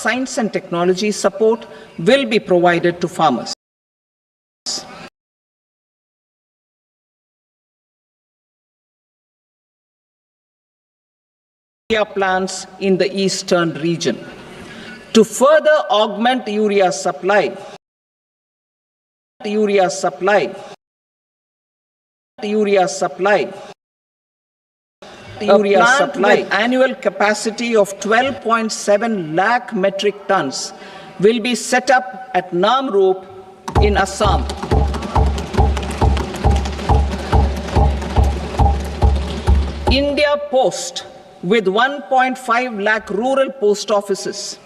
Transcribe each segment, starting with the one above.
science and technology support will be provided to farmers. Plants in the eastern region. To further augment urea supply, a plant with annual capacity of 12.7 lakh metric tons will be set up at Namrup in Assam. India Post, with 1.5 lakh rural post offices,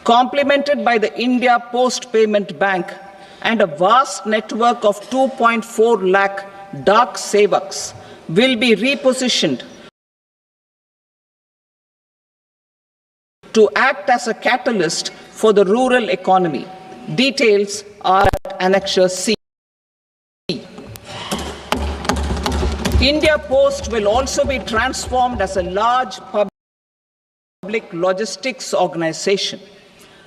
complemented by the India Post Payment Bank and a vast network of 2.4 lakh Dak Sevaks, will be repositioned to act as a catalyst for the rural economy. Details are at Annexure C. India Post will also be transformed as a large public logistics organization.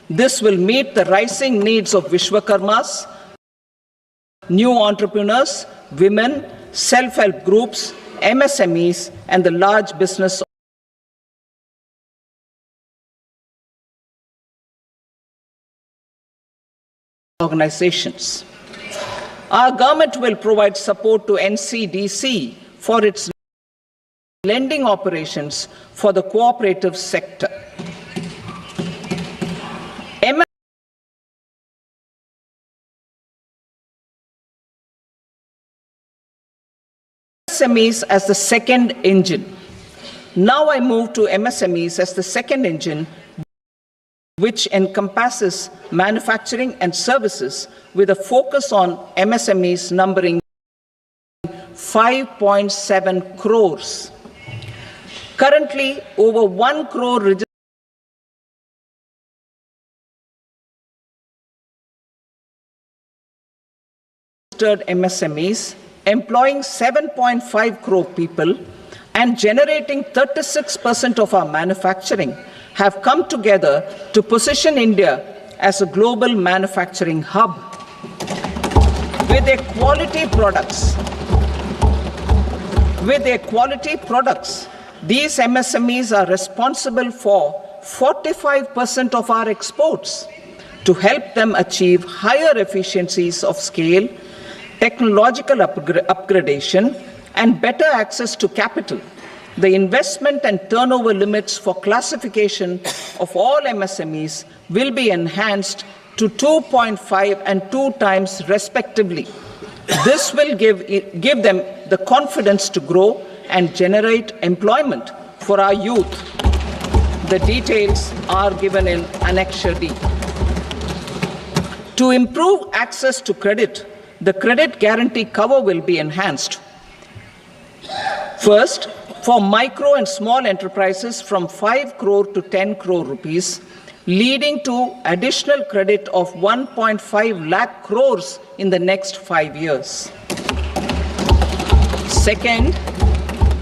This will meet the rising needs of Vishwakarmas, new entrepreneurs, women, self-help groups, MSMEs, and the large business organizations. Our government will provide support to NCDC for its lending operations for the cooperative sector. MSMEs as the second engine. Now I move to MSMEs as the second engine, which encompasses manufacturing and services with a focus on MSMEs numbering 5.7 crores. Currently, over 1 crore registered MSMEs, employing 7.5 crore people and generating 36% of our manufacturing, have come together to position India as a global manufacturing hub. With their quality products, these MSMEs are responsible for 45% of our exports. To help them achieve higher efficiencies of scale, technological upgradation, and better access to capital, the investment and turnover limits for classification of all MSMEs will be enhanced to 2.5 and 2 times respectively. This will give them the confidence to grow and generate employment for our youth. The details are given in Annexure D. To improve access to credit, the credit guarantee cover will be enhanced. First, for micro and small enterprises from 5 crore to 10 crore rupees, leading to additional credit of 1.5 lakh crores in the next 5 years. Second,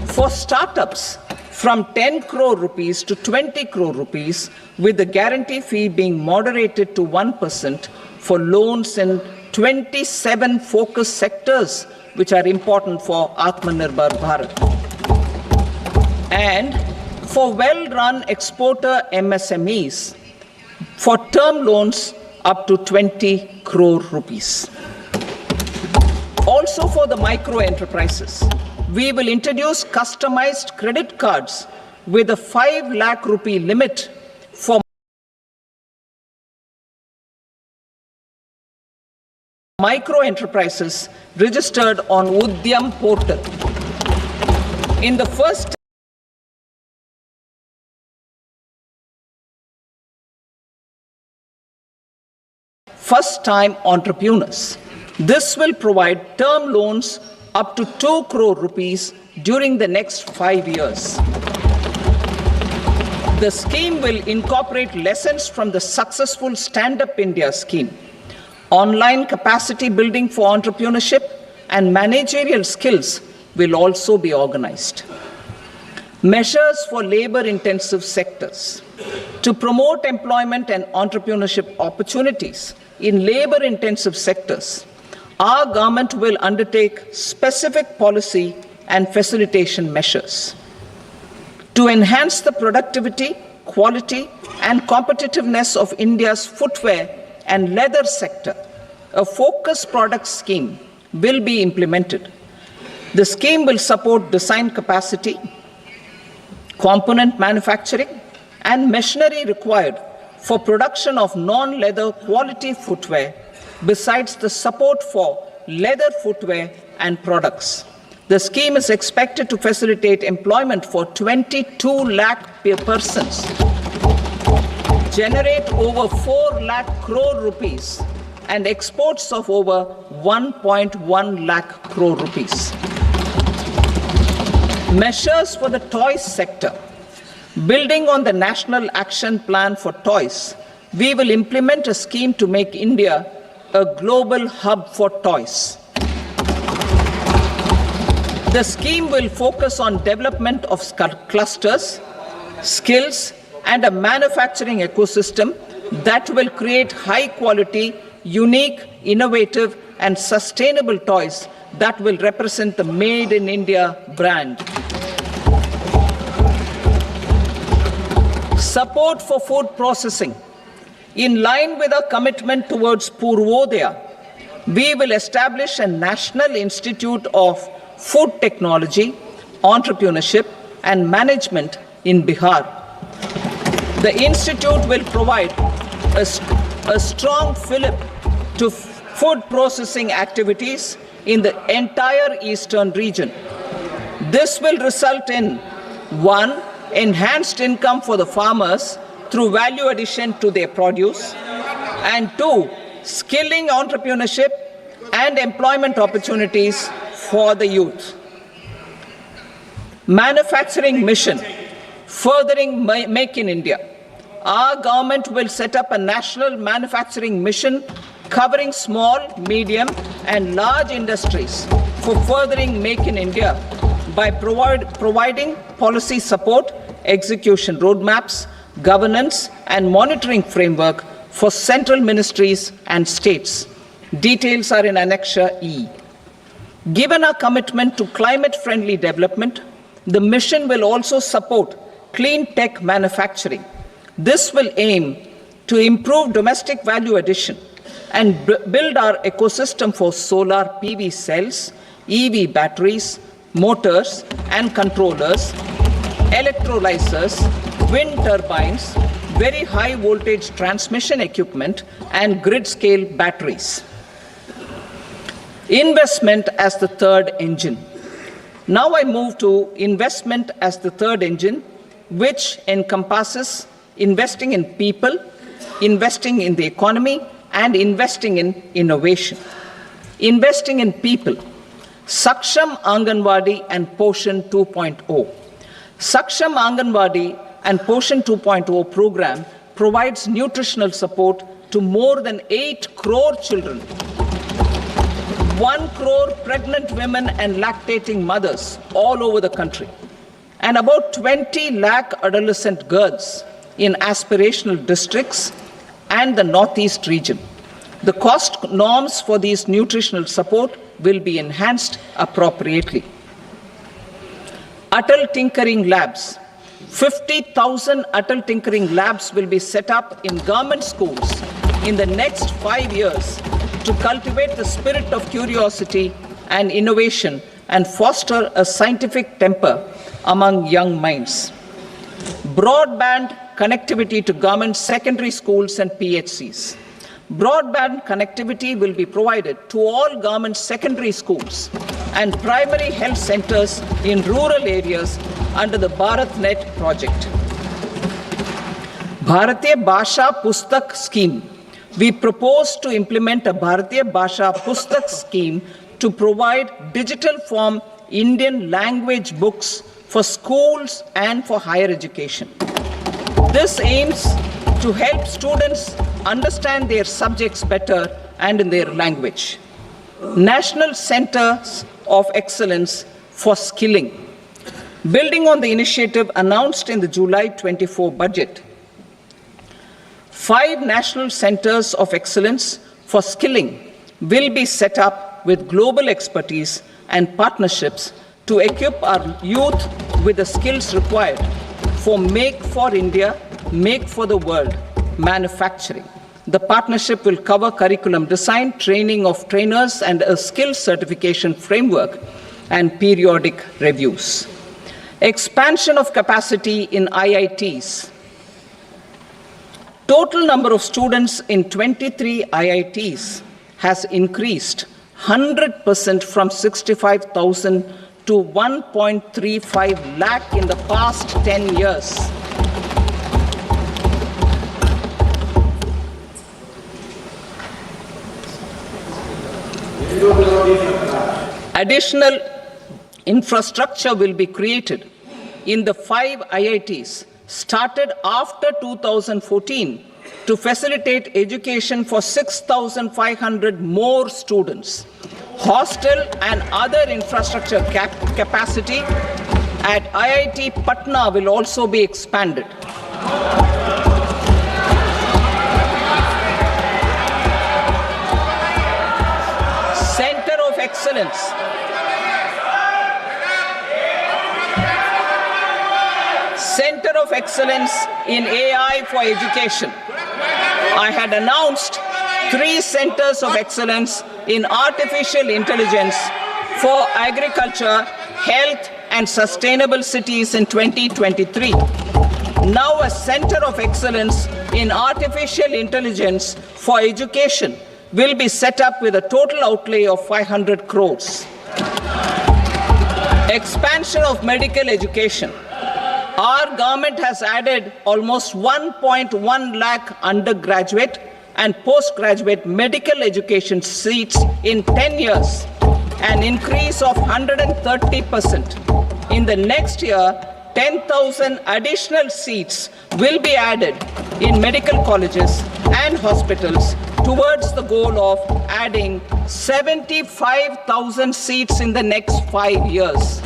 for startups from 10 crore rupees to 20 crore rupees, with the guarantee fee being moderated to 1% for loans in 27 focus sectors which are important for Atmanirbhar Bharat. And for well-run exporter MSMEs, for term loans up to 20 crore rupees. Also for the micro enterprises, we will introduce customized credit cards with a 5 lakh rupee limit for micro enterprises registered on Udyam portal. In the first-time entrepreneurs. This will provide term loans up to 2 crore rupees during the next 5 years. The scheme will incorporate lessons from the successful Stand Up India scheme. Online capacity building for entrepreneurship and managerial skills will also be organized. Measures for labor-intensive sectors. To promote employment and entrepreneurship opportunities in labor-intensive sectors, our government will undertake specific policy and facilitation measures. To enhance the productivity, quality, and competitiveness of India's footwear and leather sector, a focused product scheme will be implemented. The scheme will support design capacity, component manufacturing, and machinery required for production of non-leather quality footwear, besides the support for leather footwear and products. The scheme is expected to facilitate employment for 22 lakh persons, generate over 4 lakh crore rupees, and exports of over 1.1 lakh crore rupees. Measures for the toys sector. Building on the National Action Plan for Toys, we will implement a scheme to make India a global hub for toys. The scheme will focus on development of clusters, skills, and a manufacturing ecosystem that will create high-quality, unique, innovative, and sustainable toys that will represent the Made in India brand. Support for food processing. In line with our commitment towards Purvodaya, we will establish a National Institute of Food Technology, Entrepreneurship, and Management in Bihar. The institute will provide a strong fillip to food processing activities in the entire eastern region. This will result in 1. Enhanced income for the farmers through value addition to their produce, and 2. Skilling entrepreneurship and employment opportunities for the youth. Manufacturing mission, furthering Make in India. Our government will set up a national manufacturing mission covering small, medium, and large industries for furthering Make in India by providing policy support, execution roadmaps, governance, and monitoring framework for central ministries and states. Details are in Annexure E. Given our commitment to climate-friendly development, the mission will also support clean tech manufacturing. This will aim to improve domestic value addition and build our ecosystem for solar PV cells, EV batteries, motors and controllers, electrolyzers, wind turbines, very high voltage transmission equipment, and grid-scale batteries. Investment as the third engine. Now I move to investment as the third engine, which encompasses investing in people, investing in the economy, and investing in innovation. Investing in people. Saksham Anganwadi and Poshan 2.0. Saksham Anganwadi and Poshan 2.0 program provides nutritional support to more than 8 crore children, 1 crore pregnant women and lactating mothers all over the country, and about 20 lakh adolescent girls in aspirational districts and the Northeast region. The cost norms for these nutritional support will be enhanced appropriately. Atal Tinkering Labs. 50,000 Atal Tinkering Labs will be set up in government schools in the next 5 years to cultivate the spirit of curiosity and innovation and foster a scientific temper among young minds. Broadband connectivity to government secondary schools and PHCs. Broadband connectivity will be provided to all government secondary schools and primary health centers in rural areas under the BharatNet project. Bharatiya Bhasha Pustak Scheme. We propose to implement a Bharatiya Bhasha Pustak scheme to provide digital form Indian language books for schools and for higher education. This aims to help students understand their subjects better and in their language. National Centers of Excellence for Skilling. Building on the initiative announced in the July 24 budget, 5 national centers of excellence for skilling will be set up with global expertise and partnerships to equip our youth with the skills required for Make for India, Make for the World manufacturing. The partnership will cover curriculum design, training of trainers, and a skills certification framework and periodic reviews. Expansion of capacity in IITs. Total number of students in 23 IITs has increased 100% from 65,000 to 1.35 lakh in the past 10 years. Additional infrastructure will be created in the 5 IITs started after 2014 to facilitate education for 6,500 more students. Hostel and other infrastructure capacity at IIT Patna will also be expanded. Center of Excellence. Center of Excellence in AI for Education. I had announced 3 centers of excellence in artificial intelligence for agriculture, health, and sustainable cities in 2023. Now a center of excellence in artificial intelligence for education will be set up with a total outlay of 500 crores. Expansion of medical education. Our government has added almost 1.1 lakh undergraduate and postgraduate medical education seats in 10 years, an increase of 130%. In the next year, 10,000 additional seats will be added in medical colleges and hospitals towards the goal of adding 75,000 seats in the next 5 years.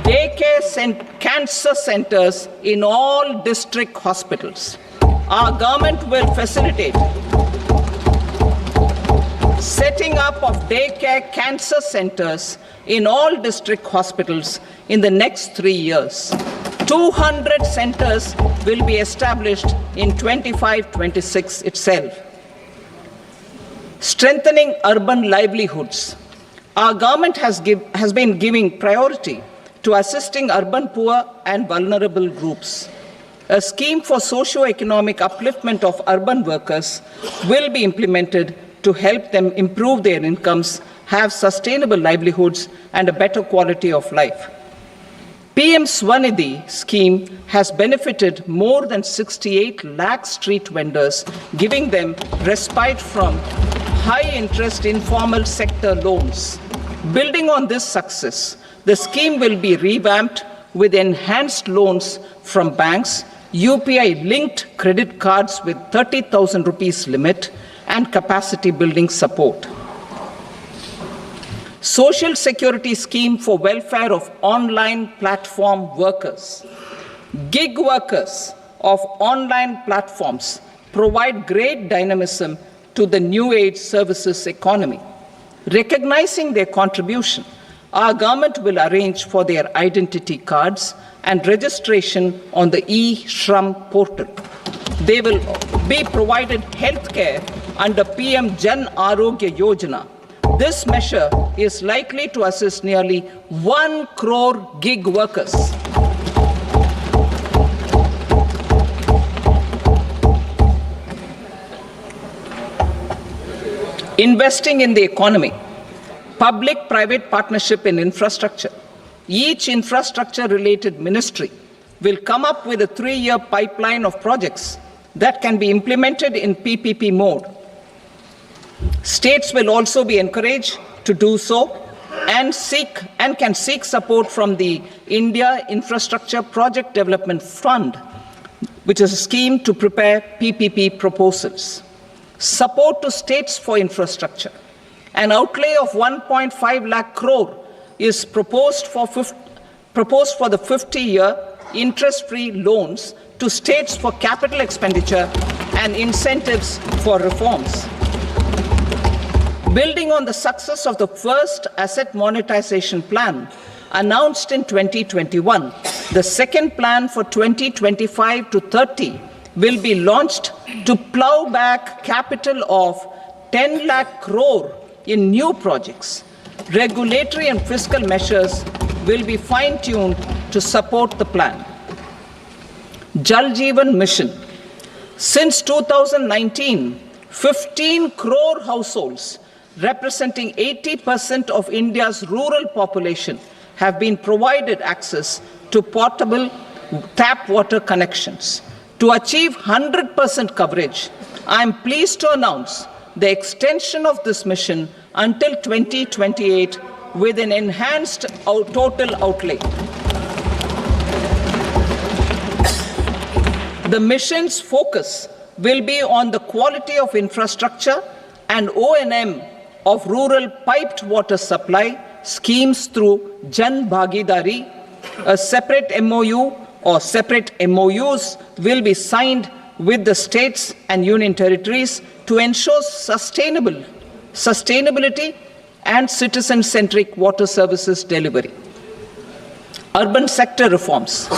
Daycare cancer centers in all district hospitals. Our government will facilitate setting up of daycare cancer centers in all district hospitals in the next 3 years. 200 centers will be established in 25-26 itself. Strengthening urban livelihoods. Our government has been giving priority to assisting urban poor and vulnerable groups. A scheme for socio-economic upliftment of urban workers will be implemented to help them improve their incomes, have sustainable livelihoods, and a better quality of life. PM Swanidhi scheme has benefited more than 68 lakh street vendors, giving them respite from high-interest informal sector loans. Building on this success, the scheme will be revamped with enhanced loans from banks, UPI-linked credit cards with 30,000 rupees limit, and capacity building support. Social Security Scheme for welfare of online platform workers. Gig workers of online platforms provide great dynamism to the new age services economy. Recognizing their contribution, our government will arrange for their identity cards and registration on the e-Shram portal. They will be provided health care under PM Jan Arogya Yojana. This measure is likely to assist nearly 1 crore gig workers. Investing in the economy. Public-private partnership in infrastructure. Each infrastructure-related ministry will come up with a 3-year pipeline of projects that can be implemented in PPP mode. States will also be encouraged to do so and can seek support from the India Infrastructure Project Development Fund, which is a scheme to prepare PPP proposals. Support to states for infrastructure. An outlay of 1.5 lakh crore is proposed for the 50-year interest-free loans to states for capital expenditure and incentives for reforms. Building on the success of the first asset monetization plan announced in 2021, the second plan for 2025 to 30 will be launched to plow back capital of 10 lakh crore in new projects. Regulatory and fiscal measures will be fine-tuned to support the plan. Jal Jeevan Mission. Since 2019, 15 crore households, representing 80% of India's rural population, have been provided access to portable tap water connections. To achieve 100% coverage, I am pleased to announce the extension of this mission until 2028 with an enhanced total outlay. The mission's focus will be on the quality of infrastructure and O&M of rural piped water supply schemes through Jan Bhagidari. A separate MOU or separate MOUs will be signed with the states and union territories to ensure sustainability and citizen-centric water services delivery. Urban sector reforms.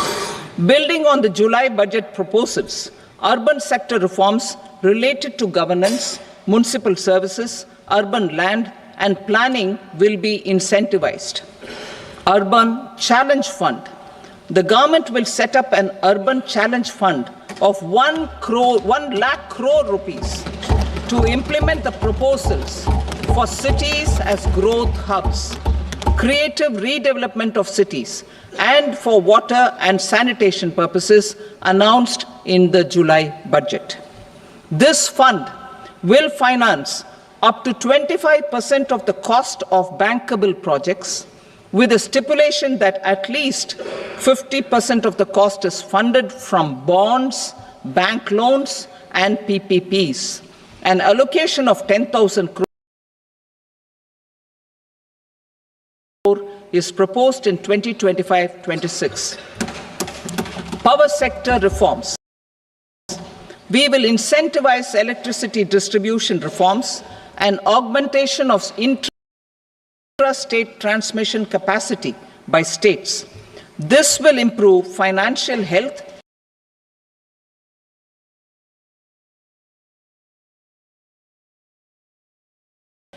Building on the July budget proposals, urban sector reforms related to governance, municipal services, urban land and planning will be incentivized. Urban Challenge Fund. The government will set up an Urban Challenge Fund of 1 lakh crore rupees to implement the proposals for cities as growth hubs, creative redevelopment of cities, and for water and sanitation purposes announced in the July budget. This fund will finance up to 25% of the cost of bankable projects, with a stipulation that at least 50% of the cost is funded from bonds, bank loans, and PPPs. An allocation of 10,000 crore is proposed in 2025-26. Power sector reforms. We will incentivize electricity distribution reforms and augmentation of intra-state transmission capacity by states. This will improve financial health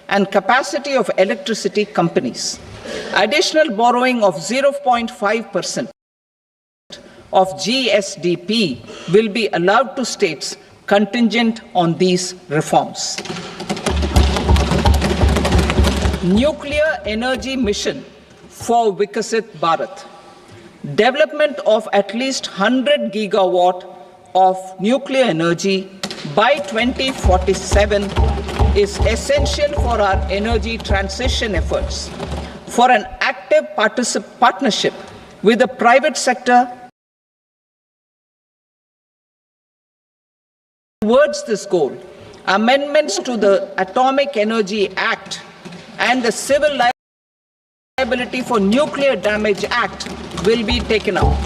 and capacity of electricity companies. Additional borrowing of 0.5% of GSDP will be allowed to states contingent on these reforms. Nuclear energy mission for Vikasit Bharat. Development of at least 100 gigawatt of nuclear energy by 2047 is essential for our energy transition efforts. For an active partnership with the private sector towards this goal, amendments to the Atomic Energy Act and the Civil Liability for Nuclear Damage Act will be taken up.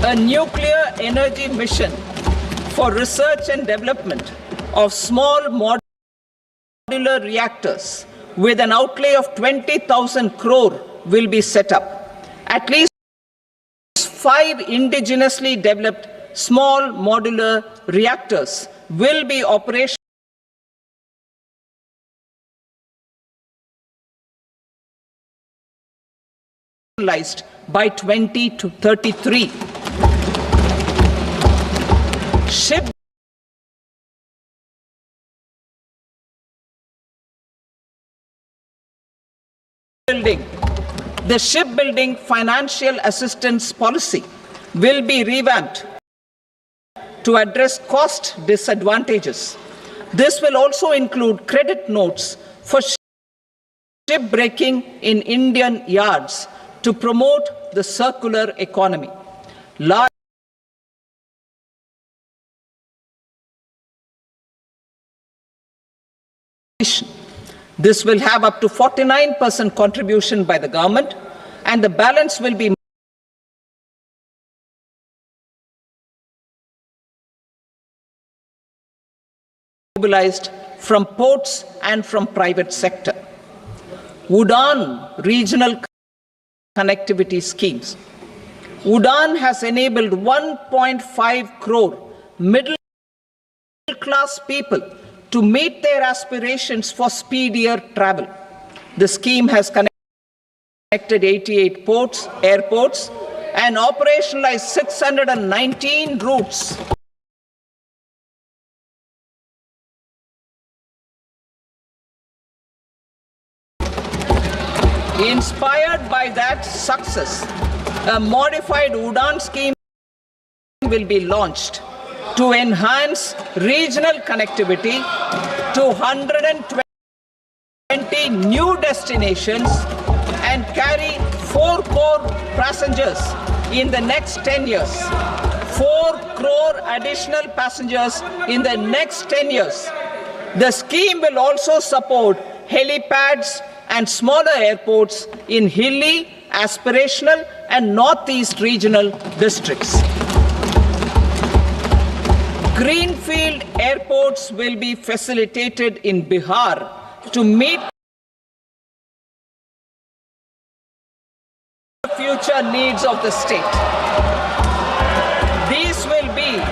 A nuclear energy mission for research and development of small modular reactors with an outlay of 20,000 crore will be set up. At least 5 indigenously developed small modular reactors will be operationalized by 2033. The shipbuilding financial assistance policy will be revamped to address cost disadvantages. This will also include credit notes for shipbreaking in Indian yards to promote the circular economy. This will have up to 49% contribution by the government, and the balance will be mobilized from ports and from private sector. UDAN regional connectivity schemes. UDAN has enabled 1.5 crore middle-class people to meet their aspirations for speedier travel. The scheme has connected 88 airports, and operationalized 619 routes. Inspired by that success, a modified UDAN scheme will be launched to enhance regional connectivity to 120 new destinations and carry 4 crore passengers in the next 10 years. 4 crore additional passengers in the next 10 years. The scheme will also support helipads and smaller airports in hilly, aspirational and northeast regional districts. Greenfield airports will be facilitated in Bihar to meet the future needs of the state. These will be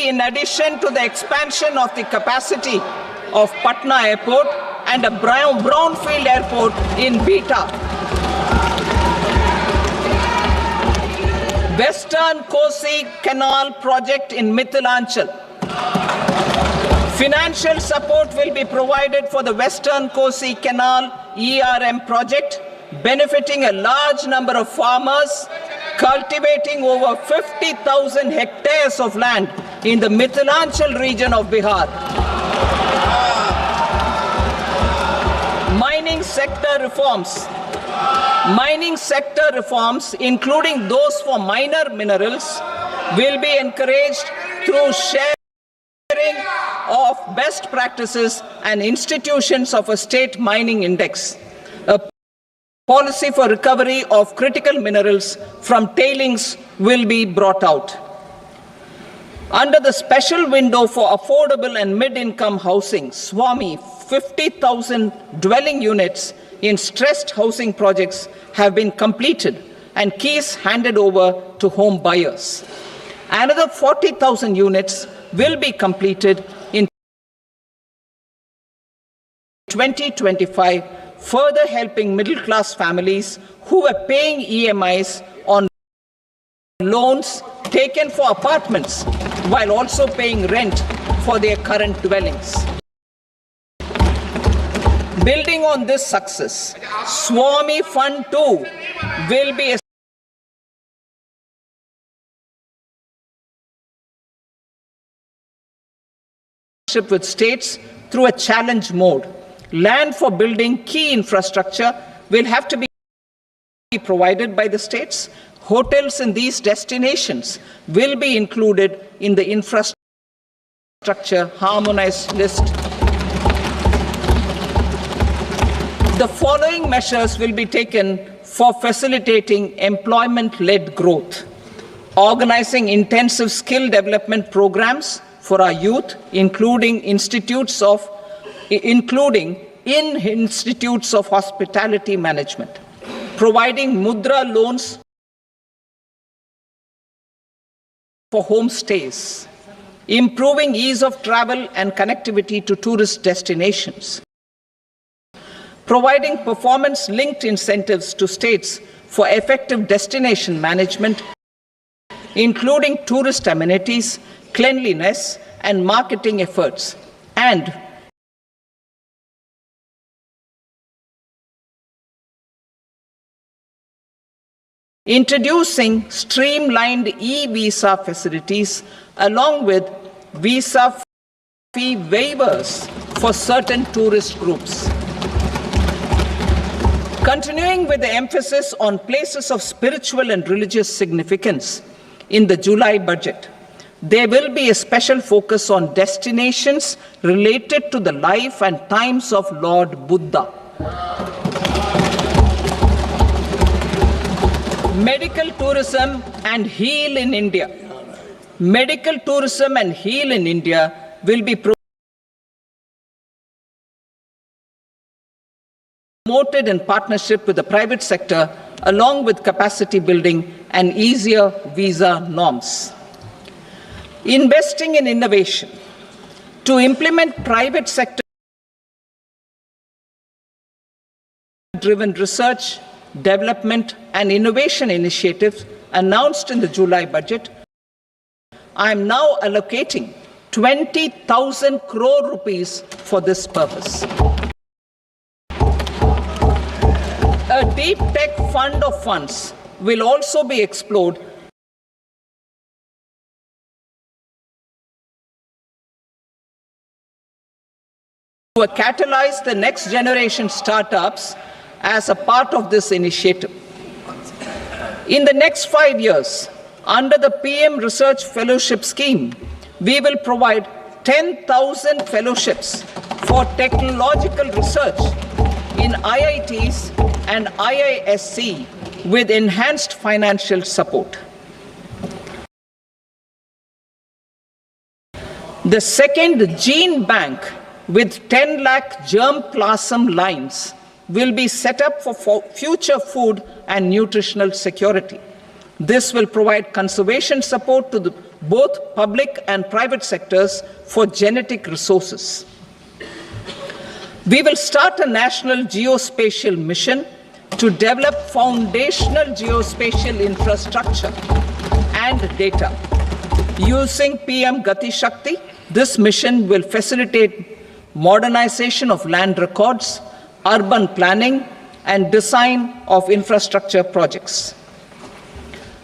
in addition to the expansion of the capacity of Patna Airport and a brownfield airport in Beta. Western Kosi Canal project in Mithilanchal. Financial support will be provided for the Western Kosi Canal ERM project, benefiting a large number of farmers cultivating over 50,000 hectares of land in the Mithilanchal region of Bihar. Mining sector reforms. Mining sector reforms, including those for minor minerals, will be encouraged through sharing of best practices and institutions of a state mining index. A policy for recovery of critical minerals from tailings will be brought out. Under the special window for affordable and mid-income housing, SWAMI, 50,000 dwelling units in stressed housing projects have been completed and keys handed over to home buyers. Another 40,000 units will be completed in 2025, further helping middle-class families who were paying EMIs on loans taken for apartments while also paying rent for their current dwellings. Building on this success, SWAMI Fund 2 will be with states through a challenge mode. Land for building key infrastructure will have to be provided by the states. Hotels in these destinations will be included in the infrastructure harmonized list. The following measures will be taken for facilitating employment-led growth. Organizing intensive skill development programs for our youth, including in institutes of hospitality management. Providing mudra loans for homestays. Improving ease of travel and connectivity to tourist destinations. Providing performance-linked incentives to states for effective destination management, including tourist amenities, cleanliness, and marketing efforts, and introducing streamlined e-visa facilities along with visa fee waivers for certain tourist groups. Continuing with the emphasis on places of spiritual and religious significance in the July budget, there will be a special focus on destinations related to the life and times of Lord Buddha. Medical tourism and heal in India. Medical tourism and heal in India will be promoted in partnership with the private sector, along with capacity building and easier visa norms. Investing in innovation to implement private sector driven research, development and innovation initiatives announced in the July budget. I am now allocating 20,000 crore rupees for this purpose. A deep tech fund of funds will also be explored to catalyze the next generation startups as a part of this initiative. In the next 5 years, under the PM Research Fellowship Scheme, we will provide 10,000 fellowships for technological research in IITs and IISc with enhanced financial support. The second gene bank with 10 lakh germplasm lines will be set up for future food and nutritional security. This will provide conservation support to both public and private sectors for genetic resources. We will start a national geospatial mission to develop foundational geospatial infrastructure and data. Using PM Gati Shakti, this mission will facilitate modernization of land records, urban planning, and design of infrastructure projects.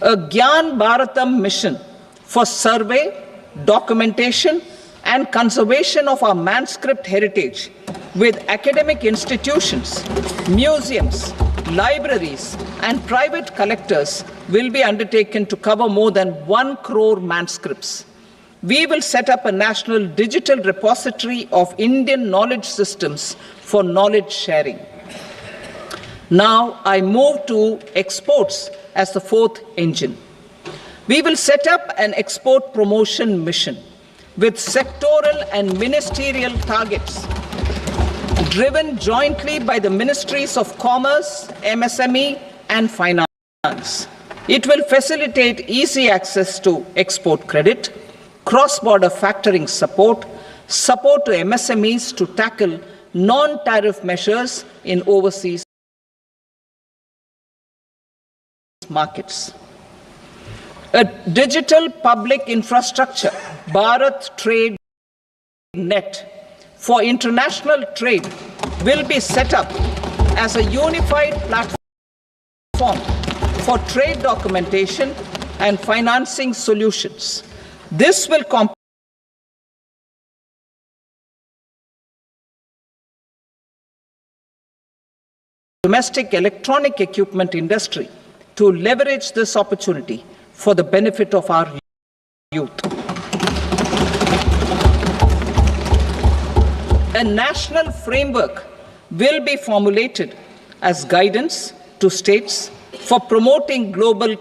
A Gyan Bharatam mission for survey, documentation, and conservation of our manuscript heritage with academic institutions, museums, libraries, and private collectors will be undertaken to cover more than 1 crore manuscripts. We will set up a national digital repository of Indian knowledge systems for knowledge sharing. Now I move to exports as the fourth engine. We will set up an export promotion mission with sectoral and ministerial targets driven jointly by the Ministries of Commerce, MSME, and Finance. It will facilitate easy access to export credit, cross-border factoring support, support to MSMEs to tackle non-tariff measures in overseas markets. A digital public infrastructure, Bharat Trade Net, for international trade will be set up as a unified platform for trade documentation and financing solutions. This will domestic electronic equipment industry to leverage this opportunity for the benefit of our youth. A national framework will be formulated as guidance to states for promoting global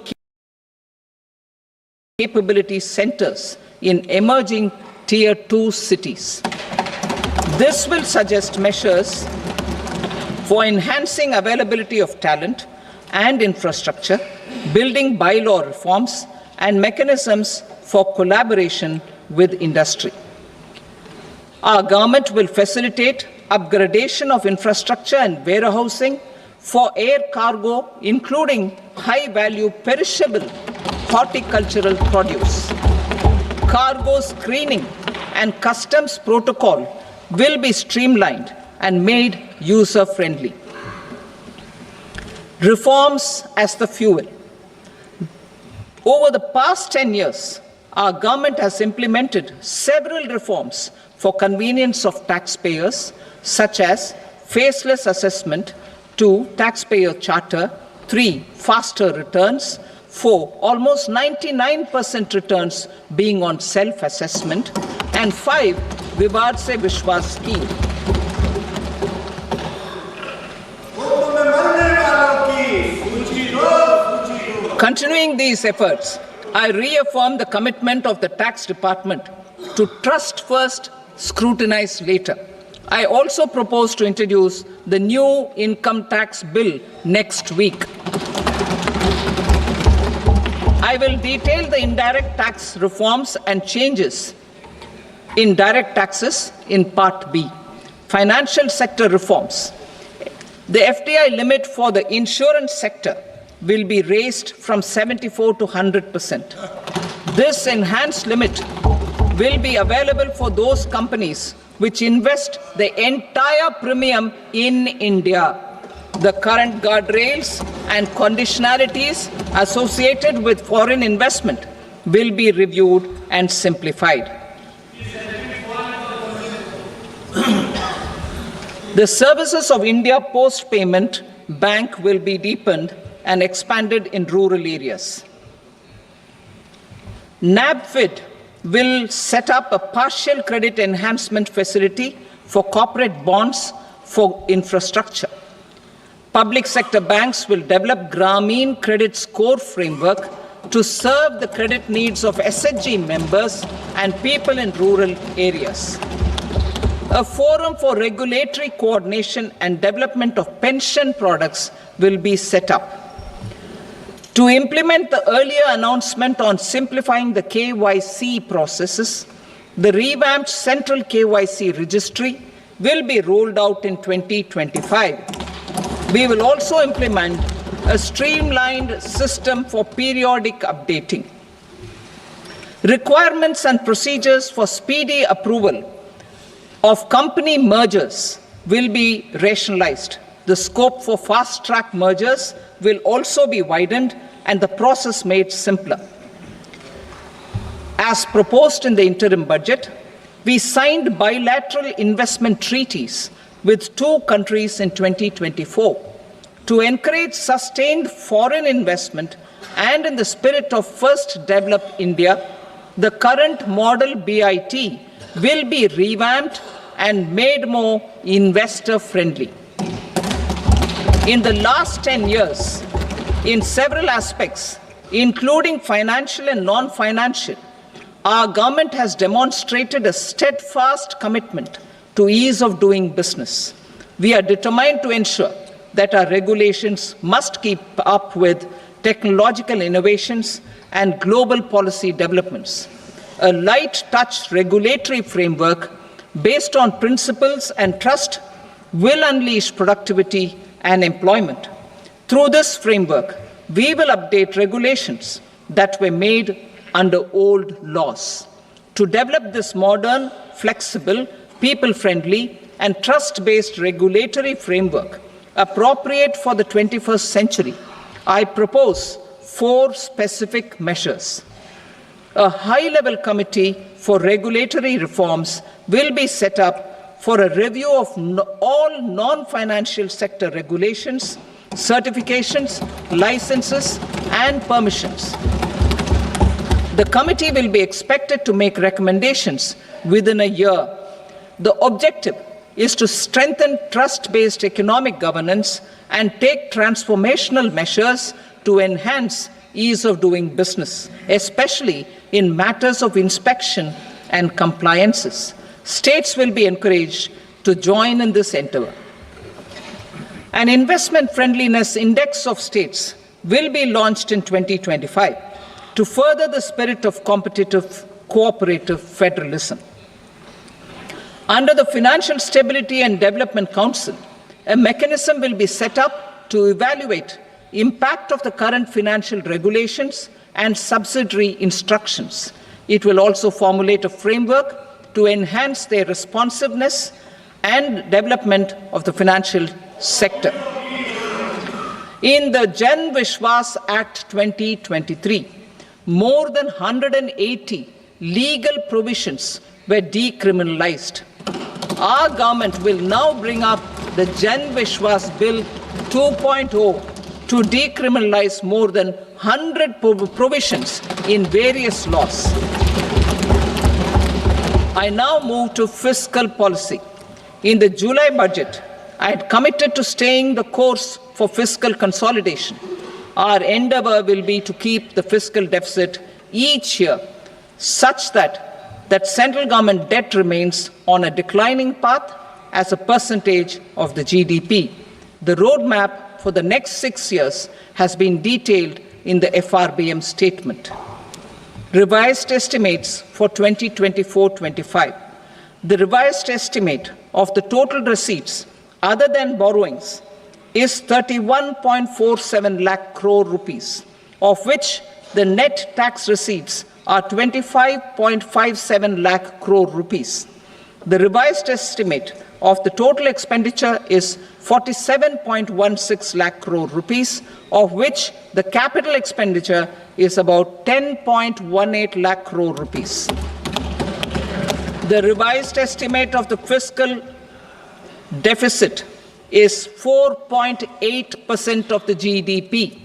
capability centers in emerging Tier 2 cities. This will suggest measures for enhancing availability of talent and infrastructure, building bylaw reforms, and mechanisms for collaboration with industry. Our government will facilitate upgradation of infrastructure and warehousing for air cargo, including high-value perishable horticultural produce. Cargo screening and customs protocol will be streamlined and made user-friendly. Reforms as the fuel. Over the past 10 years, our government has implemented several reforms for convenience of taxpayers, such as faceless assessment, 2, taxpayer charter, 3, faster returns, 4, almost 99% returns being on self-assessment, and 5, Vivad Se Vishwas scheme. Continuing these efforts, I reaffirm the commitment of the Tax Department to trust first, scrutinize later. I also propose to introduce the new income tax bill next week. I will detail the indirect tax reforms and changes in direct taxes in Part B. Financial sector reforms. The FDI limit for the insurance sector will be raised from 74 to 100%. This enhanced limit will be available for those companies which invest the entire premium in India. The current guardrails and conditionalities associated with foreign investment will be reviewed and simplified. The services of India Post Payment Bank will be deepened and expanded in rural areas. NABFID will set up a partial credit enhancement facility for corporate bonds for infrastructure. Public sector banks will develop Grameen Credit Score framework to serve the credit needs of SHG members and people in rural areas. A forum for regulatory coordination and development of pension products will be set up. To implement the earlier announcement on simplifying the KYC processes, the revamped Central KYC Registry will be rolled out in 2025. We will also implement a streamlined system for periodic updating. Requirements and procedures for speedy approval of company mergers will be rationalized. The scope for fast-track mergers will also be widened and the process made simpler. As proposed in the interim budget, we signed bilateral investment treaties with 2 countries in 2024 to encourage sustained foreign investment, and in the spirit of First Develop India, the current model BIT will be revamped and made more investor-friendly. In the last 10 years, in several aspects, including financial and non-financial, our government has demonstrated a steadfast commitment to ease of doing business. We are determined to ensure that our regulations must keep up with technological innovations and global policy developments. A light-touch regulatory framework based on principles and trust will unleash productivity and employment. Through this framework, we will update regulations that were made under old laws. To develop this modern, flexible, people-friendly, and trust-based regulatory framework appropriate for the 21st century, I propose 4 specific measures. A high-level committee for regulatory reforms will be set up for a review of all non-financial sector regulations, certifications, licenses, and permissions. The committee will be expected to make recommendations within a year. The objective is to strengthen trust-based economic governance and take transformational measures to enhance ease of doing business, especially in matters of inspection and compliances. States will be encouraged to join in this endeavor. An investment friendliness index of states will be launched in 2025 to further the spirit of competitive, cooperative federalism. Under the Financial Stability and Development Council, a mechanism will be set up to evaluate impact of the current financial regulations and subsidiary instructions. It will also formulate a framework to enhance their responsiveness and development of the financial sector. In the Jan Vishwas Act 2023, more than 180 legal provisions were decriminalized. Our government will now bring up the Jan Vishwas Bill 2.0 to decriminalize more than 100 provisions in various laws. I now move to fiscal policy. In the July budget, I had committed to staying the course for fiscal consolidation. Our endeavor will be to keep the fiscal deficit each year such that central government debt remains on a declining path as a percentage of the GDP. The roadmap for the next 6 years has been detailed in the FRBM statement. Revised estimates for 2024-25. The revised estimate of the total receipts other than borrowings is 31.47 lakh crore rupees, of which the net tax receipts are 25.57 lakh crore rupees. The revised estimate of the total expenditure is 47.16 lakh crore rupees, of which the capital expenditure is about 10.18 lakh crore rupees. The revised estimate of the fiscal deficit is 4.8% of the GDP.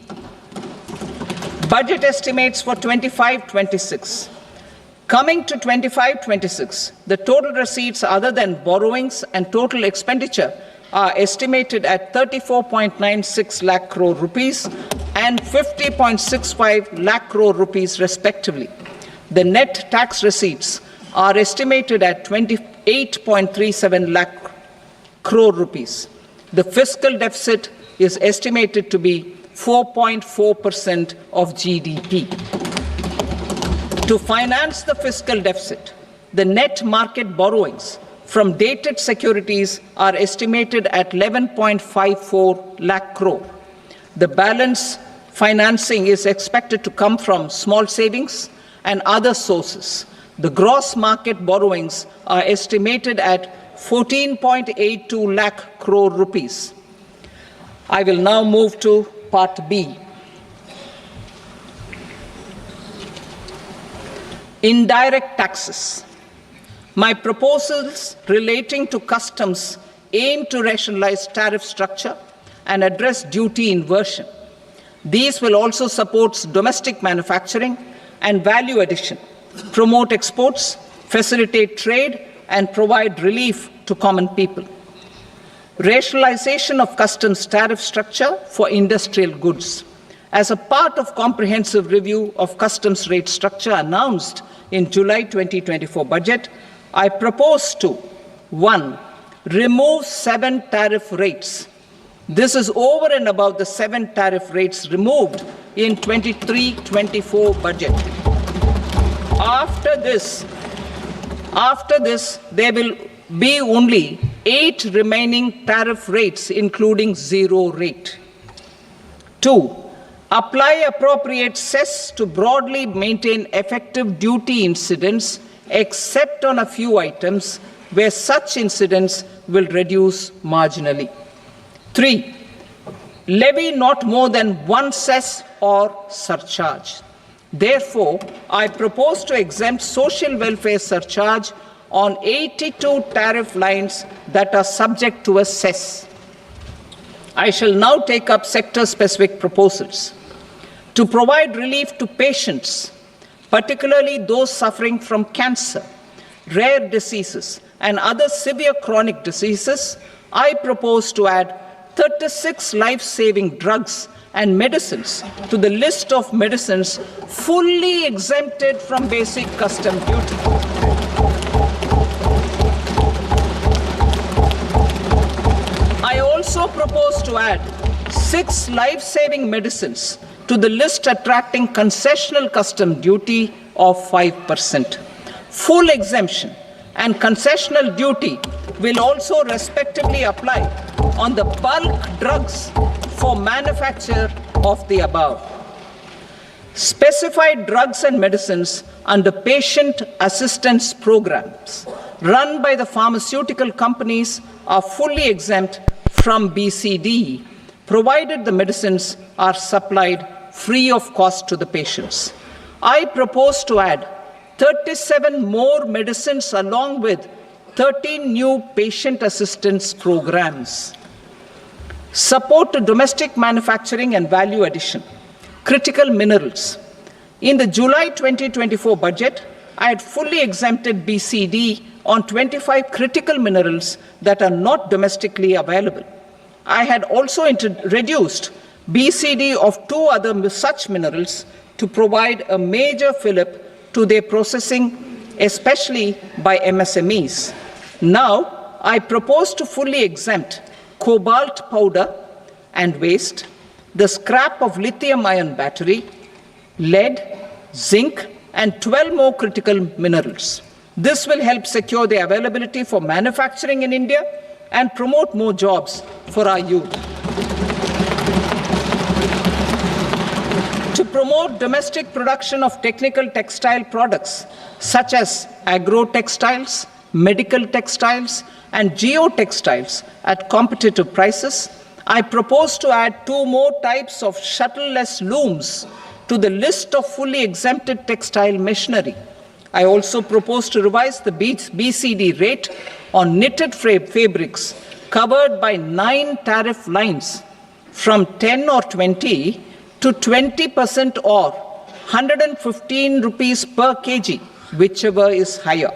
Budget estimates for 25-26. Coming to 25-26, the total receipts other than borrowings and total expenditure are estimated at 34.96 lakh crore rupees and 50.65 lakh crore rupees respectively. The net tax receipts are estimated at 28.37 lakh crore rupees. The fiscal deficit is estimated to be 4.4% of GDP. To finance the fiscal deficit, the net market borrowings from dated securities are estimated at 11.54 lakh crore. The balance financing is expected to come from small savings and other sources. The gross market borrowings are estimated at 14.82 lakh crore rupees. I will now move to Part B. Indirect taxes. My proposals relating to customs aim to rationalize tariff structure and address duty inversion. These will also support domestic manufacturing and value addition, promote exports, facilitate trade, and provide relief to common people. Rationalization of customs tariff structure for industrial goods. As a part of comprehensive review of customs rate structure announced in July 2024 budget, I propose to 1. Remove 7 tariff rates. This is over and above the 7 tariff rates removed in 23-24 budget. After this, there will be only 8 remaining tariff rates, including 0 rate. 2. Apply appropriate cess to broadly maintain effective duty incidence, except on a few items where such incidence will reduce marginally. 3. Levy not more than 1 cess or surcharge. Therefore, I propose to exempt social welfare surcharge on 82 tariff lines that are subject to a cess. I shall now take up sector-specific proposals. To provide relief to patients, particularly those suffering from cancer, rare diseases, and other severe chronic diseases, I propose to add 36 life-saving drugs and medicines to the list of medicines fully exempted from basic custom duty. I also propose to add 6 life-saving medicines to the list attracting concessional custom duty of 5%. Full exemption and concessional duty will also respectively apply on the bulk drugs for manufacture of the above. Specified drugs and medicines under patient assistance programs run by the pharmaceutical companies are fully exempt from BCD, provided the medicines are supplied free of cost to the patients. I propose to add 37 more medicines along with 13 new patient assistance programs. Support to domestic manufacturing and value addition. Critical minerals. In the July 2024 budget, I had fully exempted BCD on 25 critical minerals that are not domestically available. I had also reduced BCD of 2 other such minerals to provide a major fillip to their processing, especially by MSMEs. Now, I propose to fully exempt cobalt powder and waste, the scrap of lithium-ion battery, lead, zinc, and 12 more critical minerals. This will help secure the availability for manufacturing in India and promote more jobs for our youth. To promote domestic production of technical textile products such as agro-textiles, medical textiles, and geotextiles at competitive prices, I propose to add 2 more types of shuttle-less looms to the list of fully exempted textile machinery. I also propose to revise the BCD rate on knitted fabrics covered by 9 tariff lines from 10 or 20 to 20% or 115 rupees per kg, whichever is higher.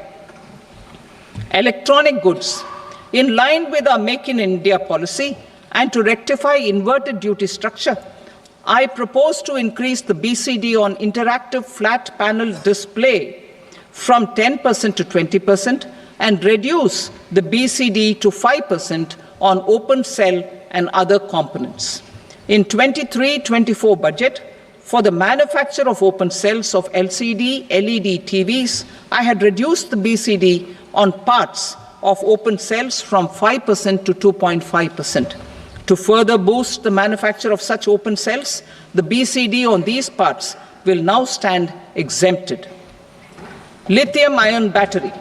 Electronic goods. In line with our Make in India policy and to rectify inverted duty structure, I propose to increase the BCD on interactive flat panel display from 10% to 20% and reduce the BCD to 5% on open cell and other components. In 23-24 budget, for the manufacture of open cells of LCD, LED TVs, I had reduced the BCD on parts of open cells from 5% to 2.5%. To further boost the manufacture of such open cells, the BCD on these parts will now stand exempted. Lithium-ion battery.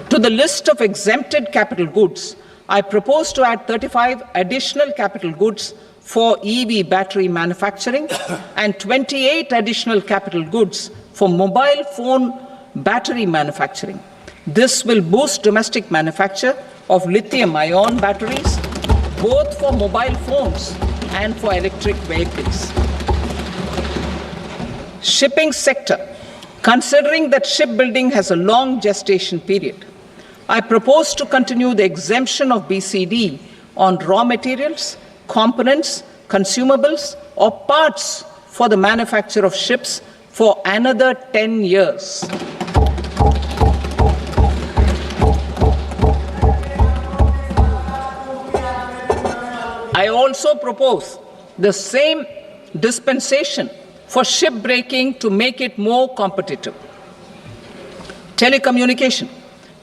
To the list of exempted capital goods, I propose to add 35 additional capital goods for EV battery manufacturing and 28 additional capital goods for mobile phone battery manufacturing. This will boost domestic manufacture of lithium-ion batteries, both for mobile phones and for electric vehicles. Shipping sector. Considering that shipbuilding has a long gestation period, I propose to continue the exemption of BCD on raw materials, components, consumables, or parts for the manufacture of ships for another 10 years. I also propose the same dispensation for shipbreaking to make it more competitive. Telecommunication.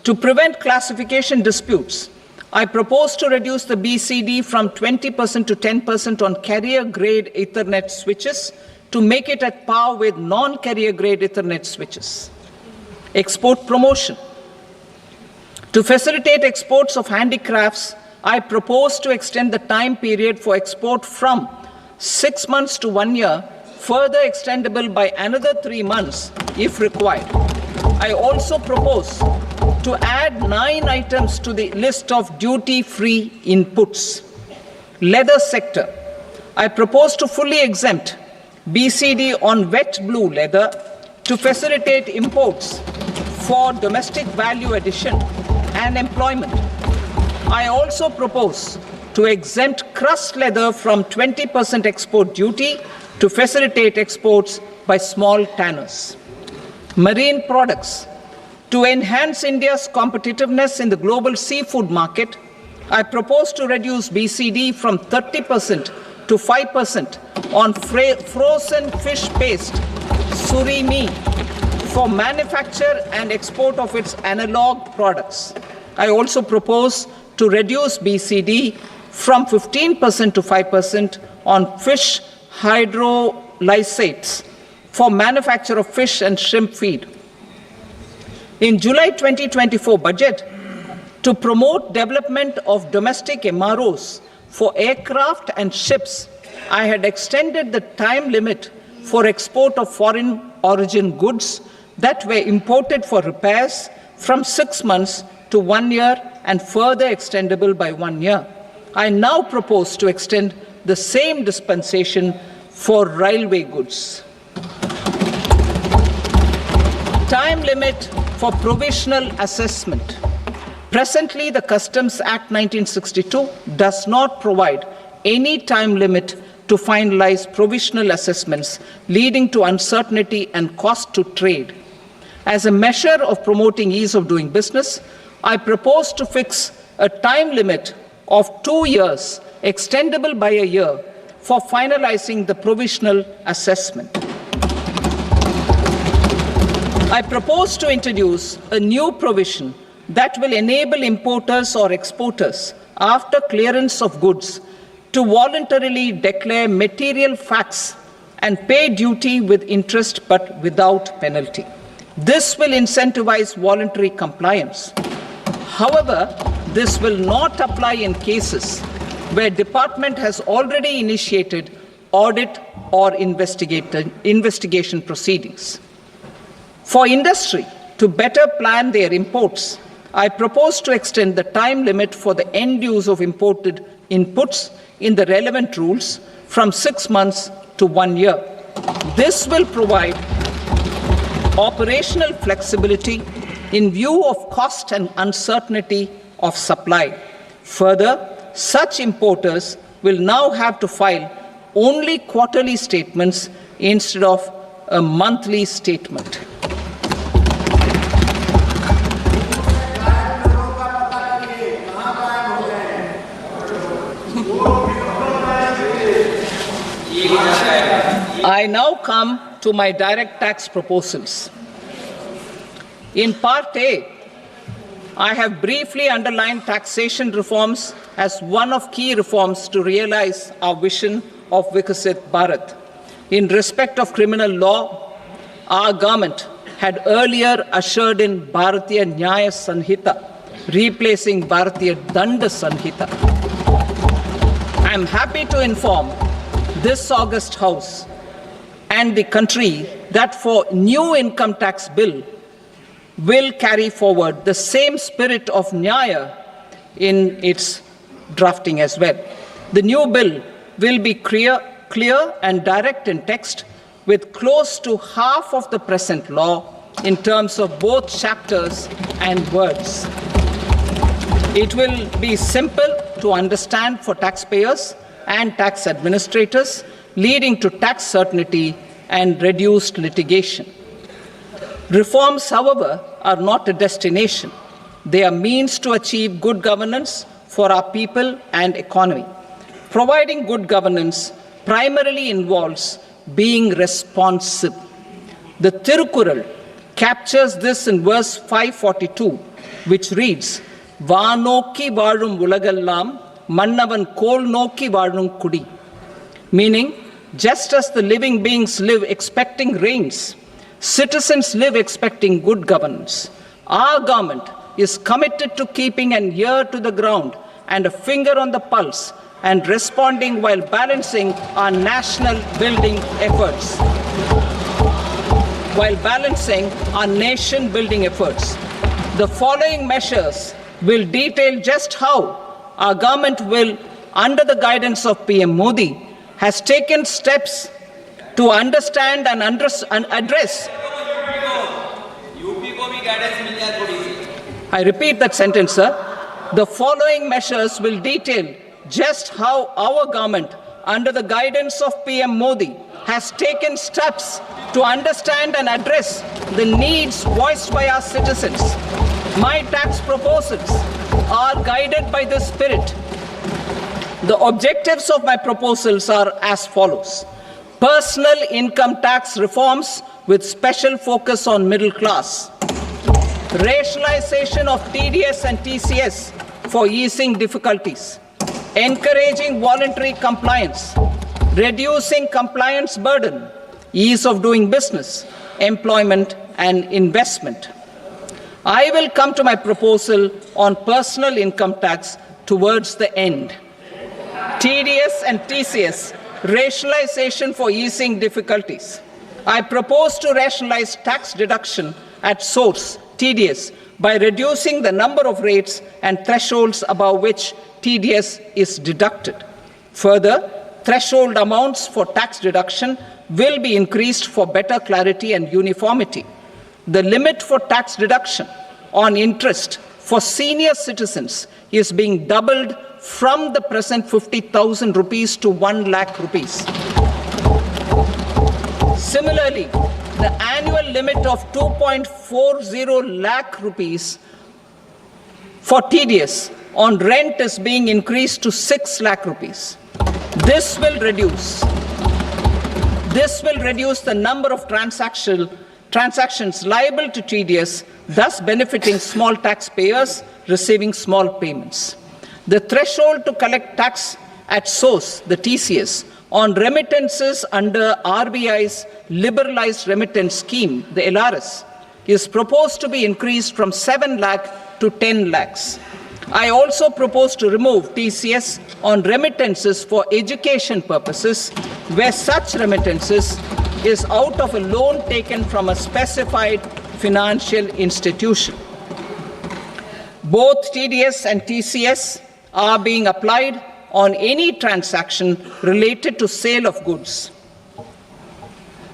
To prevent classification disputes, I propose to reduce the BCD from 20% to 10% on carrier-grade Ethernet switches to make it at par with non-carrier-grade Ethernet switches. Export promotion. To facilitate exports of handicrafts, I propose to extend the time period for export from 6 months to 1 year, further extendable by another 3 months if required. I also propose to add 9 items to the list of duty-free inputs. Leather sector. I propose to fully exempt BCD on wet blue leather to facilitate imports for domestic value addition and employment. I also propose to exempt crust leather from 20% export duty to facilitate exports by small tanners. Marine products. To enhance India's competitiveness in the global seafood market, I propose to reduce BCD from 30% to 5% on frozen fish paste, surimi, for manufacture and export of its analog products. I also propose to reduce BCD from 15% to 5% on fish hydrolysates for manufacture of fish and shrimp feed. In July 2024 budget, to promote development of domestic MROs for aircraft and ships, I had extended the time limit for export of foreign origin goods that were imported for repairs from 6 months to 1 year and further extendable by 1 year. I now propose to extend the same dispensation for railway goods. Time limit for provisional assessment. Presently, the Customs Act 1962 does not provide any time limit to finalize provisional assessments, leading to uncertainty and cost to trade. As a measure of promoting ease of doing business, I propose to fix a time limit of 2 years, extendable by a year, for finalizing the provisional assessment. I propose to introduce a new provision that will enable importers or exporters, after clearance of goods, to voluntarily declare material facts and pay duty with interest but without penalty. This will incentivize voluntary compliance. However, this will not apply in cases where department has already initiated audit or investigation proceedings. For industry to better plan their imports, I propose to extend the time limit for the end use of imported inputs in the relevant rules from 6 months to 1 year. This will provide operational flexibility in view of cost and uncertainty of supply. Further, such importers will now have to file only quarterly statements instead of a monthly statement. I now come to my direct tax proposals. In Part A, I have briefly underlined taxation reforms as one of key reforms to realize our vision of Vikasit Bharat. In respect of criminal law, our government had earlier ushered in Bharatiya Nyaya Sanhita, replacing Bharatiya Danda Sanhita. I am happy to inform this august House and the country that for new income tax bill will carry forward the same spirit of Nyaya in its drafting as well. The new bill will be clear and direct in text, with close to half of the present law in terms of both chapters and words. It will be simple to understand for taxpayers and tax administrators, leading to tax certainty and reduced litigation. Reforms, however, are not a destination. They are means to achieve good governance for our people and economy. Providing good governance primarily involves being responsive. The Tirukural captures this in verse 542, which reads, "Vaanokki vaazhum ulagallam mannavan kol nokki vaazhum kudi," meaning, just as the living beings live expecting rains, citizens live expecting good governance. Our government is committed to keeping an ear to the ground and a finger on the pulse and responding while balancing our national building efforts. The following measures will detail just how our government will, under the guidance of PM Modi, has taken steps to understand and address. I repeat that sentence, sir. The following measures will detail just how our government, under the guidance of PM Modi, has taken steps to understand and address the needs voiced by our citizens. My tax proposals are guided by this spirit. The objectives of my proposals are as follows: personal income tax reforms with special focus on middle class, rationalization of TDS and TCS for easing difficulties, encouraging voluntary compliance, reducing compliance burden, ease of doing business, employment and investment. I will come to my proposal on personal income tax towards the end. TDS and TCS Rationalization for easing difficulties. I propose to rationalize tax deduction at source, TDS, by reducing the number of rates and thresholds above which TDS is deducted. Further, threshold amounts for tax deduction will be increased for better clarity and uniformity. The limit for tax deduction on interest for senior citizens is being doubled from the present 50,000 rupees to 1 lakh rupees. Similarly, the annual limit of 2.40 lakh rupees for TDS on rent is being increased to 6 lakh rupees. This will reduce the number of transactions liable to TDS, thus benefiting small taxpayers receiving small payments. The threshold to collect tax at source, the TCS, on remittances under RBI's liberalized remittance scheme, the LRS, is proposed to be increased from 7 lakh to 10 lakhs. I also propose to remove TCS on remittances for education purposes, where such remittances is out of a loan taken from a specified financial institution. Both TDS and TCS are being applied on any transaction related to sale of goods.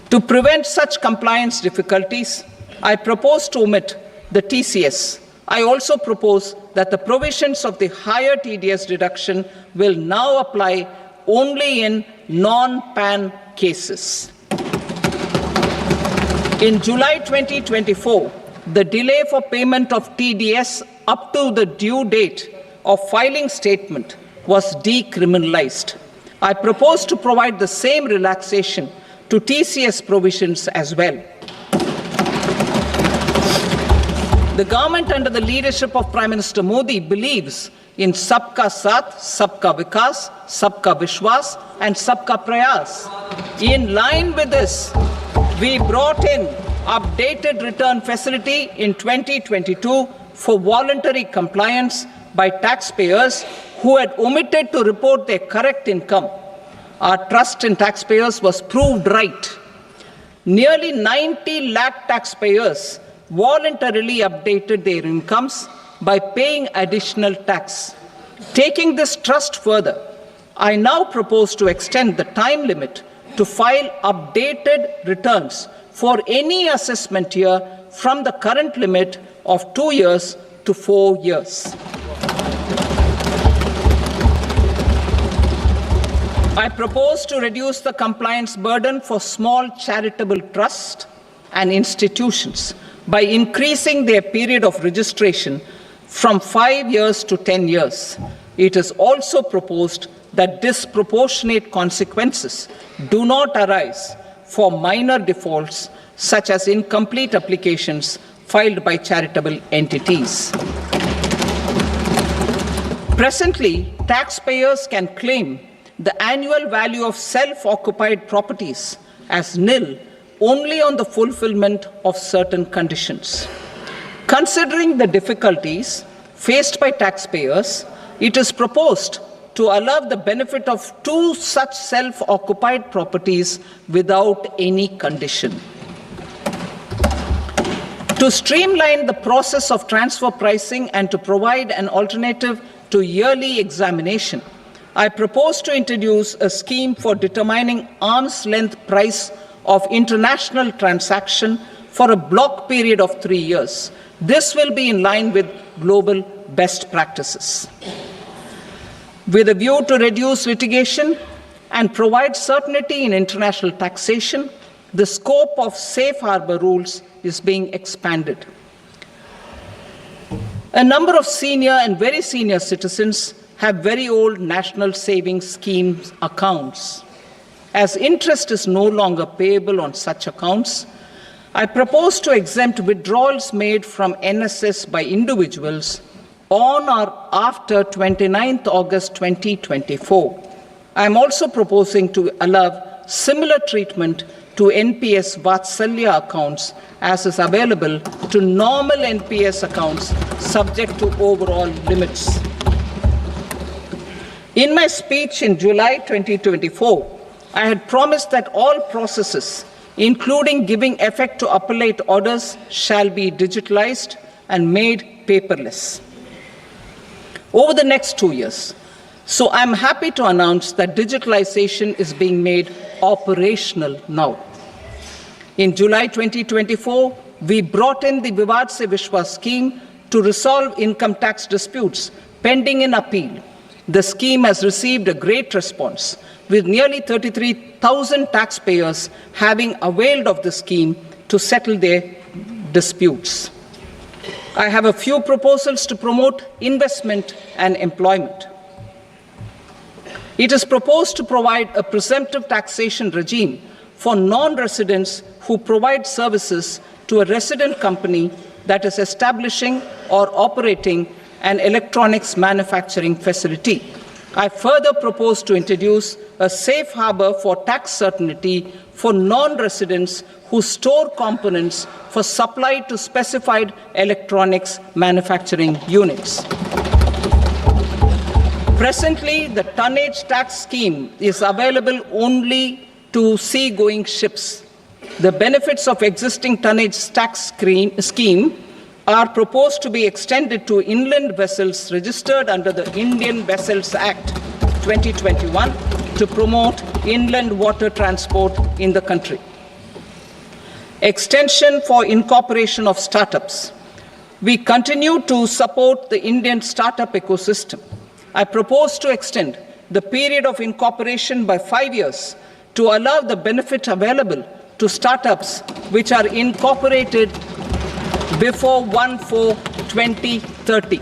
To prevent such compliance difficulties, I propose to omit the TCS. I also propose that the provisions of the higher TDS deduction will now apply only in non-PAN cases. In July 2024, the delay for payment of TDS up to the due date of filing statement was decriminalized. I propose to provide the same relaxation to TCS provisions as well. The government under the leadership of Prime Minister Modi believes in Sabka Saath, Sabka Vikas, Sabka Vishwas, and Sabka Prayas. In line with this, we brought in updated return facility in 2022 for voluntary compliance by taxpayers who had omitted to report their correct income. Our trust in taxpayers was proved right. Nearly 90 lakh taxpayers voluntarily updated their incomes by paying additional tax. Taking this trust further, I now propose to extend the time limit to file updated returns for any assessment year from the current limit of 2 years to 4 years. I propose to reduce the compliance burden for small charitable trusts and institutions by increasing their period of registration from 5 years to 10 years. It is also proposed that disproportionate consequences do not arise for minor defaults, such as incomplete applications filed by charitable entities. Presently, taxpayers can claim the annual value of self-occupied properties as nil only on the fulfillment of certain conditions. Considering the difficulties faced by taxpayers, it is proposed to allow the benefit of 2 such self-occupied properties without any condition. To streamline the process of transfer pricing and to provide an alternative to yearly examination, I propose to introduce a scheme for determining arm's length price of international transaction for a block period of 3 years. This will be in line with global best practices. With a view to reduce litigation and provide certainty in international taxation, the scope of safe harbor rules is being expanded. A number of senior and very senior citizens have very old national savings schemes accounts. As interest is no longer payable on such accounts, I propose to exempt withdrawals made from NSS by individuals on or after 29th August 2024. I am also proposing to allow similar treatment to NPS Vatsalya accounts as is available to normal NPS accounts subject to overall limits. In my speech in July 2024, I had promised that all processes, including giving effect to appellate orders, shall be digitalized and made paperless over the next 2 years. So I'm happy to announce that digitalization is being made operational now. In July 2024, we brought in the Vivad Se Vishwas scheme to resolve income tax disputes pending in appeal. The scheme has received a great response, with nearly 33,000 taxpayers having availed of the scheme to settle their disputes. I have a few proposals to promote investment and employment. It is proposed to provide a presumptive taxation regime for non-residents who provide services to a resident company that is establishing or operating an electronics manufacturing facility. I further propose to introduce a safe harbor for tax certainty for non-residents who store components for supply to specified electronics manufacturing units. Presently, the tonnage tax scheme is available only to sea-going ships. The benefits of existing tonnage tax scheme are proposed to be extended to inland vessels registered under the Indian Vessels Act 2021 to promote inland water transport in the country. Extension for incorporation of startups. We continue to support the Indian startup ecosystem. I propose to extend the period of incorporation by 5 years to allow the benefit available to startups which are incorporated before 1/4/2030.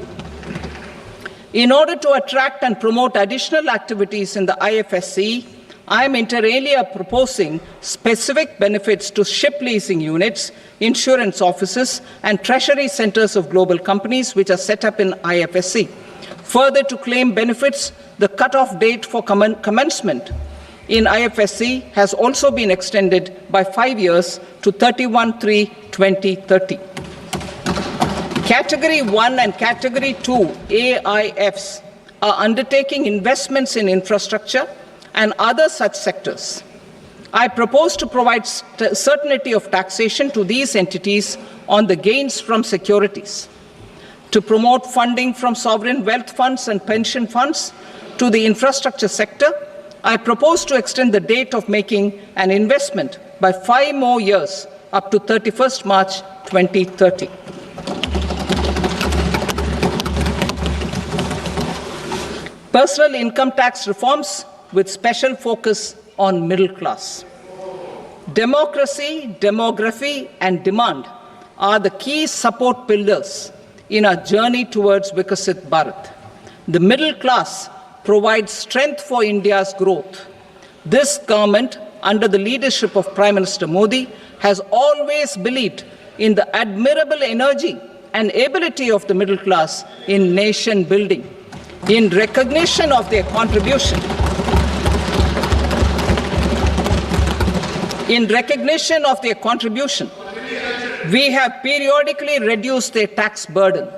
In order to attract and promote additional activities in the IFSC, I am inter alia proposing specific benefits to ship leasing units, insurance offices, and treasury centers of global companies which are set up in IFSC. Further, to claim benefits, the cutoff date for commencement in IFSC has also been extended by 5 years to 31/3/2030. Category 1 and Category 2 AIFs are undertaking investments in infrastructure and other such sectors. I propose to provide certainty of taxation to these entities on the gains from securities, to promote funding from sovereign wealth funds and pension funds to the infrastructure sector. I propose to extend the date of making an investment by 5 more years up to 31st March 2030. Personal income tax reforms with special focus on middle class. Democracy, demography, and demand are the key support pillars in our journey towards Vikasit Bharat. The middle class provides strength for India's growth. This government, under the leadership of Prime Minister Modi, has always believed in the admirable energy and ability of the middle class in nation building. In recognition of their contribution, we have periodically reduced their tax burden.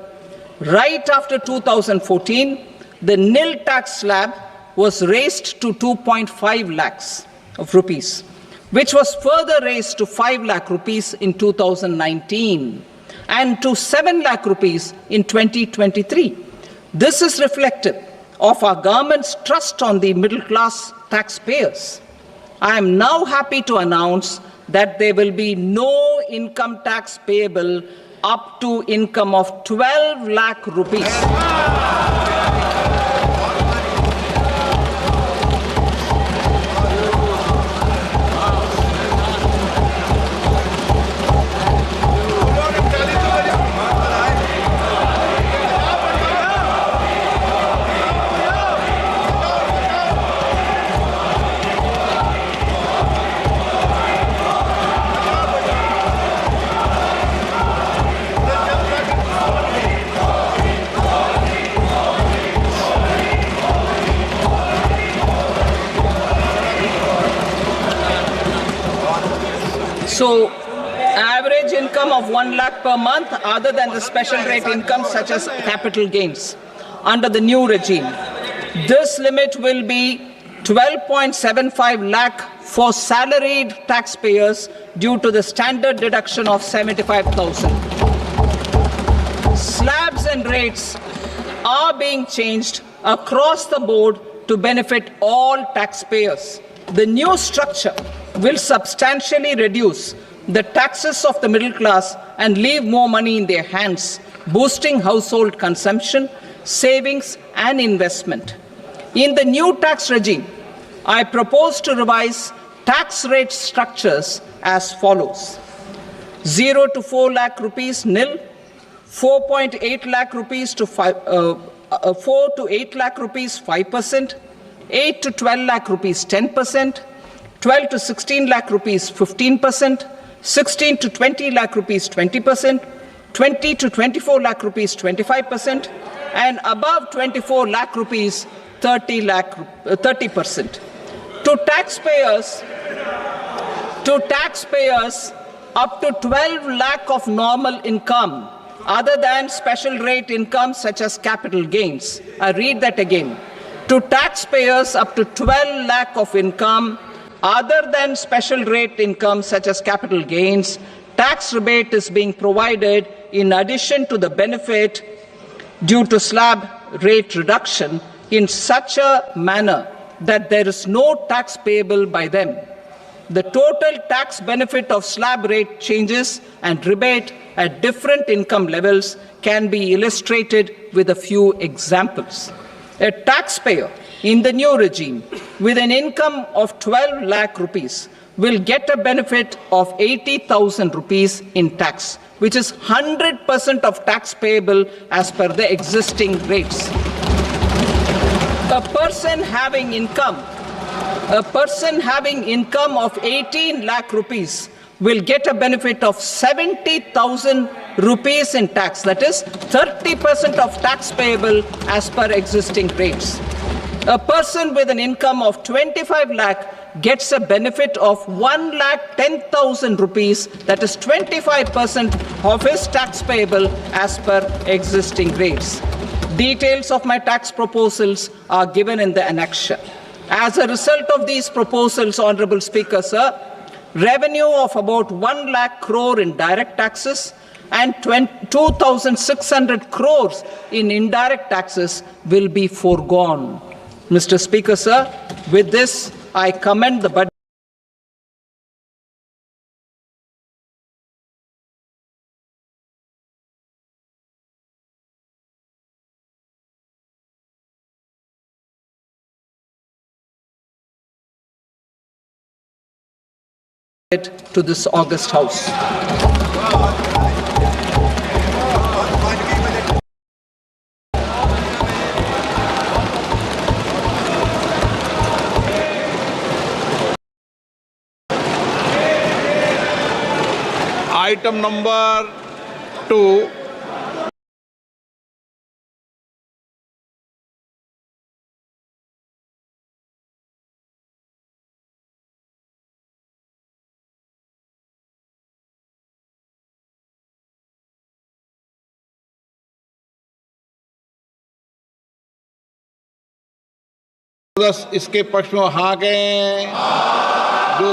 Right after 2014, the nil tax slab was raised to 2.5 lakhs of rupees, which was further raised to 5 lakh rupees in 2019 and to 7 lakh rupees in 2023. This is reflective of our government's trust on the middle class taxpayers. I am now happy to announce that there will be no income tax payable up to income of 12 lakh rupees. So, average income of 1 lakh per month, other than the special rate income such as capital gains, under the new regime. This limit will be 12.75 lakh for salaried taxpayers due to the standard deduction of 75,000. Slabs and rates are being changed across the board to benefit all taxpayers. The new structure will substantially reduce the taxes of the middle class and leave more money in their hands, boosting household consumption, savings, and investment. In the new tax regime, I propose to revise tax rate structures as follows: 0 to 4 lakh rupees nil, 4.8 lakh rupees to 4 to 8 lakh rupees 5%, 8 to 12 lakh rupees 10%, 12 to 16 lakh rupees 15%, 16 to 20 lakh rupees 20%, 20 to 24 lakh rupees 25%, and above 24 lakh rupees 30%. To taxpayers up to 12 lakh of normal income, other than special rate income such as capital gains. I read that again. To taxpayers up to 12 lakh of income, other than special rate income such as capital gains, tax rebate is being provided in addition to the benefit due to slab rate reduction in such a manner that there is no tax payable by them. The total tax benefit of slab rate changes and rebate at different income levels can be illustrated with a few examples. A taxpayer in the new regime with an income of 12 lakh rupees will get a benefit of 80,000 rupees in tax, which is 100% of tax payable as per the existing rates. A person having income of 18 lakh rupees will get a benefit of 70,000 rupees in tax. That is 30% of tax payable as per existing rates. A person with an income of 25 lakh gets a benefit of 1,10,000 rupees. That is 25% of his tax payable as per existing rates. Details of my tax proposals are given in the annexure. As a result of these proposals, Honorable Speaker, sir, revenue of about 1 lakh crore in direct taxes and 2,600 crores in indirect taxes will be foregone. Mr. Speaker, sir, with this, I commend the budget. To this August House. Item number 2. इसके पक्ष में हाँ कहें, जो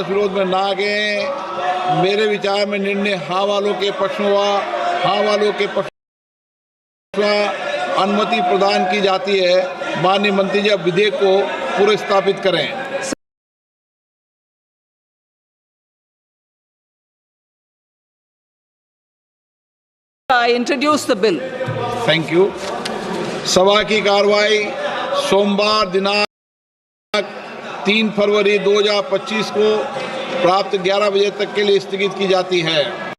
विरोध में ना गए। मेरे विचार में निर्णय हाँ वालों के पक्ष में हुआ। हाँ वालों के पक्ष में अनुमति प्रदान की जाती है। माननीय मंत्री जी अब विधेयक को पुनर्स्थापित करें। I introduce the bill. Thank you. सभा की कार्रवाई सोमवार दिनांक 3 फरवरी 2025 को प्राप्त 11 बजे तक के लिए स्थगित की जाती है।